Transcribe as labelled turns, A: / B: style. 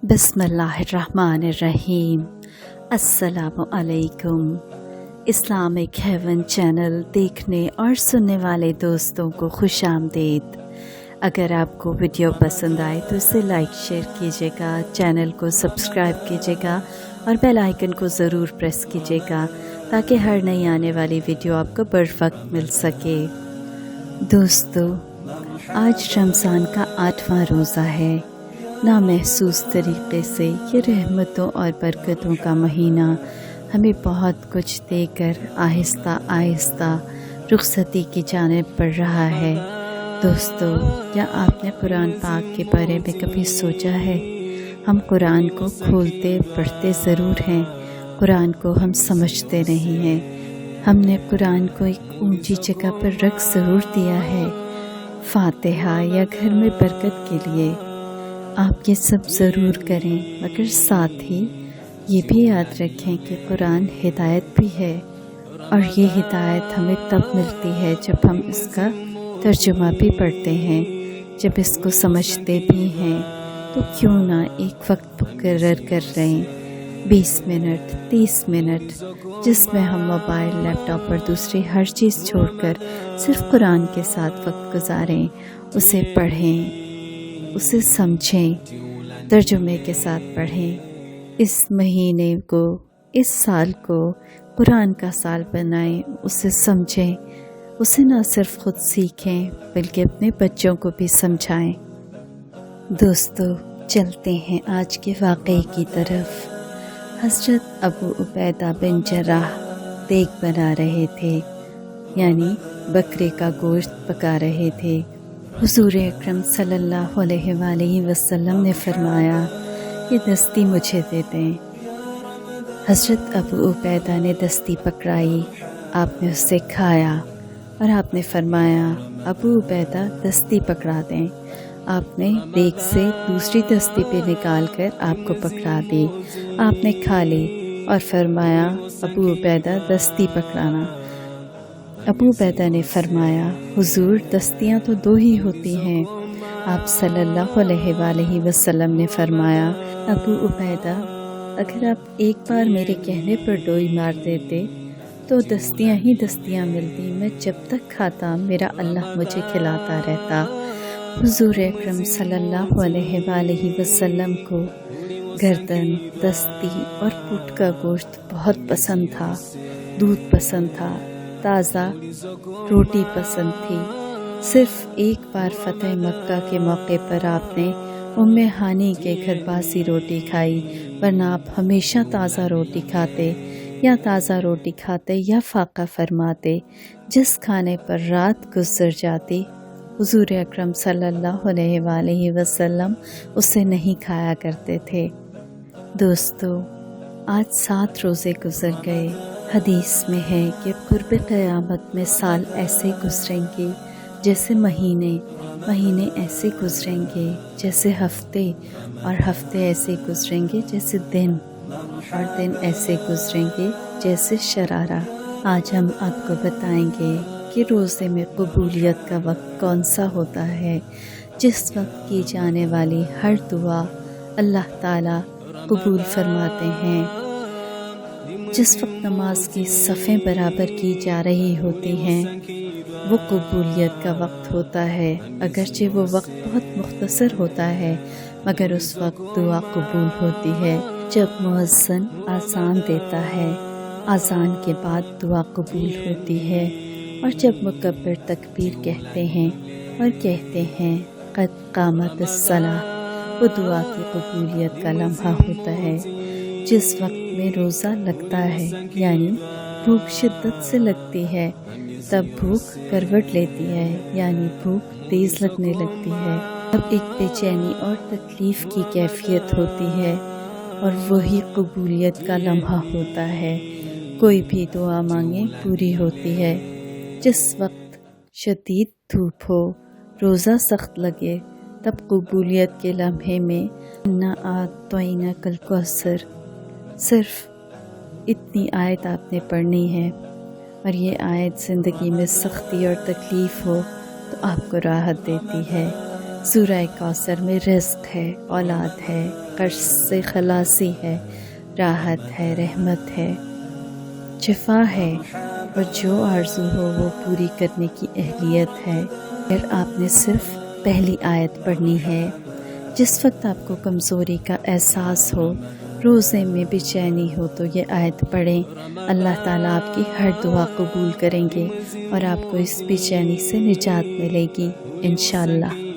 A: बिस्मिल्लाहिर्रहमानिर्रहीम। अस्सलामु अलैकुम। इस्लामिक हेवन चैनल देखने और सुनने वाले दोस्तों को खुश आमदीद। अगर आपको वीडियो पसंद आए तो इसे लाइक शेयर कीजिएगा, चैनल को सब्सक्राइब कीजिएगा और बेल आइकन को ज़रूर प्रेस कीजिएगा ताकि हर नई आने वाली वीडियो आपको बर वक्त मिल सके। दोस्तों, आज रमज़ान का 8वां रोज़ा है। नामहसूस तरीक़े से ये रहमतों और बरकतों का महीना हमें बहुत कुछ देकर आहिस्ता आहिस्ता रुखसती की जानिब बढ़ रहा है। दोस्तों, क्या आपने कुरान पाक के बारे में कभी सोचा है? हम कुरान को खोलते पढ़ते ज़रूर हैं, कुरान को हम समझते नहीं हैं। हमने कुरान को एक ऊंची जगह पर रख ज़रूर दिया है, फातिहा या घर में बरकत के लिए। आप ये सब ज़रूर करें, मगर साथ ही ये भी याद रखें कि कुरान हिदायत भी है और ये हिदायत हमें तब मिलती है जब हम इसका तर्जुमा भी पढ़ते हैं, जब इसको समझते भी हैं। तो क्यों ना एक वक्त मुकर्रर कर लें, 20 मिनट 30 मिनट, जिसमें हम मोबाइल लैपटॉप और दूसरी हर चीज़ छोड़कर सिर्फ़ कुरान के साथ वक्त गुजारें, उसे पढ़ें, उसे समझें, तर्जुमे के साथ पढ़ें। इस महीने को, इस साल को कुरान का साल बनाएं, उसे समझें, उसे न सिर्फ खुद सीखें बल्कि अपने बच्चों को भी समझाएं। दोस्तों, चलते हैं आज के वाक़े की तरफ। हज़रत अबू उबैदा बिन जर्राह देग बना रहे थे, यानी बकरे का गोश्त पका रहे थे। हुज़ूर अकरम सल्लल्लाहु अलैहि वसल्लम ने फरमाया, ये दस्ती मुझे दे दें। हज़रत अबू उबैदा ने दस्ती पकड़ाई, आपने उसे खाया और आपने फरमाया, अबू उबैदा दस्ती पकड़ा दें। आपने देग से दूसरी दस्ती पे निकाल कर आपको पकड़ा दी, आपने खा ली और फरमाया, अबू उबैदा दस्ती पकड़ाना। अबू उबैदा ने फरमाया, हुजूर दस्तियाँ तो 2 ही होती हैं। आप सल्लल्लाहु अलैहि वसल्लम ने फरमाया, अबू उबैदा, अगर आप एक बार मेरे कहने पर डोई मार देते तो दस्तियाँ ही दस्तियाँ मिलती। मैं जब तक खाता मेरा अल्लाह मुझे खिलाता रहता। हुजूर अकरम सल्लल्लाहु अलैहि वसल्लम को गर्दन, दस्ती और पुट का गोश्त बहुत पसंद था, दूध पसंद था, ताज़ा रोटी पसंद थी। सिर्फ़ एक बार फ़तेह मक्का के मौके पर आपने उम्मे हानी के घर बासी रोटी खाई, वरना आप हमेशा ताज़ा रोटी खाते, या ताज़ा रोटी खाते या फ़ाक़ा फरमाते। जिस खाने पर रात गुज़र जाती, हुज़ूर अकरम सल्लल्लाहु अलैहि वसल्लम उसे नहीं खाया करते थे। दोस्तों, आज 7 रोज़े गुज़र गए। हदीस में है कि क़ुर्ब क़यामत में साल ऐसे गुज़रेंगे जैसे महीने, महीने ऐसे गुज़रेंगे जैसे हफ्ते, और हफ्ते ऐसे गुज़रेंगे जैसे दिन, और दिन ऐसे गुज़रेंगे जैसे शरारा। आज हम आपको बताएंगे कि रोज़े में कबूलियत का वक्त कौन सा होता है, जिस वक्त की जाने वाली हर दुआ अल्लाह ताला कबूल फरमाते हैं। जिस वक्त नमाज की सफ़ें बराबर की जा रही होती हैं, वो कबूलियत का वक्त होता है। अगरचे वो वक्त बहुत मुख्तसर होता है, मगर उस वक्त दुआ कबूल होती है। जब मुअज्जिन आज़ान देता है, आज़ान के बाद दुआ कबूल होती है। और जब मुकब्बिर तकबीर कहते हैं और कहते हैं क़द क़ामतिस्सलाह, वो दुआ की कबूलियत का लम्हा होता है। जिस वक्त में रोज़ा लगता है, यानी भूख शिद्दत से लगती है, तब भूख करवट लेती है, यानी भूख तेज़ लगने लगती है। तब एक बेचैनी और तकलीफ़ की कैफियत होती है, और वही कबूलियत का लम्हा होता है। कोई भी दुआ मांगे पूरी होती है। जिस वक्त शदीद धूप हो, रोज़ा सख्त लगे, तब कबूलियत के लम्हे में ना आतोइना कल कौसर, सिर्फ़ इतनी आयत आपने पढ़नी है, और ये आयत ज़िंदगी में सख्ती और तकलीफ़ हो तो आपको राहत देती है। سورہ کوثر میں رزق ہے، اولاد ہے، قرض سے خلاصی ہے، راحت ہے، رحمت ہے، شفا ہے، اور جو آرزو ہو وہ پوری کرنے کی اہلیت ہے۔ اگر آپ نے صرف پہلی آیت پڑھنی ہے، جس وقت آپ کو کمزوری کا احساس ہو، روزے میں بے چینی ہو، تو یہ آیت پڑھیں۔ اللہ تعالیٰ آپ کی ہر دعا قبول کریں گے اور آپ کو اس بے چینی سے نجات ملے گی انشاءاللہ۔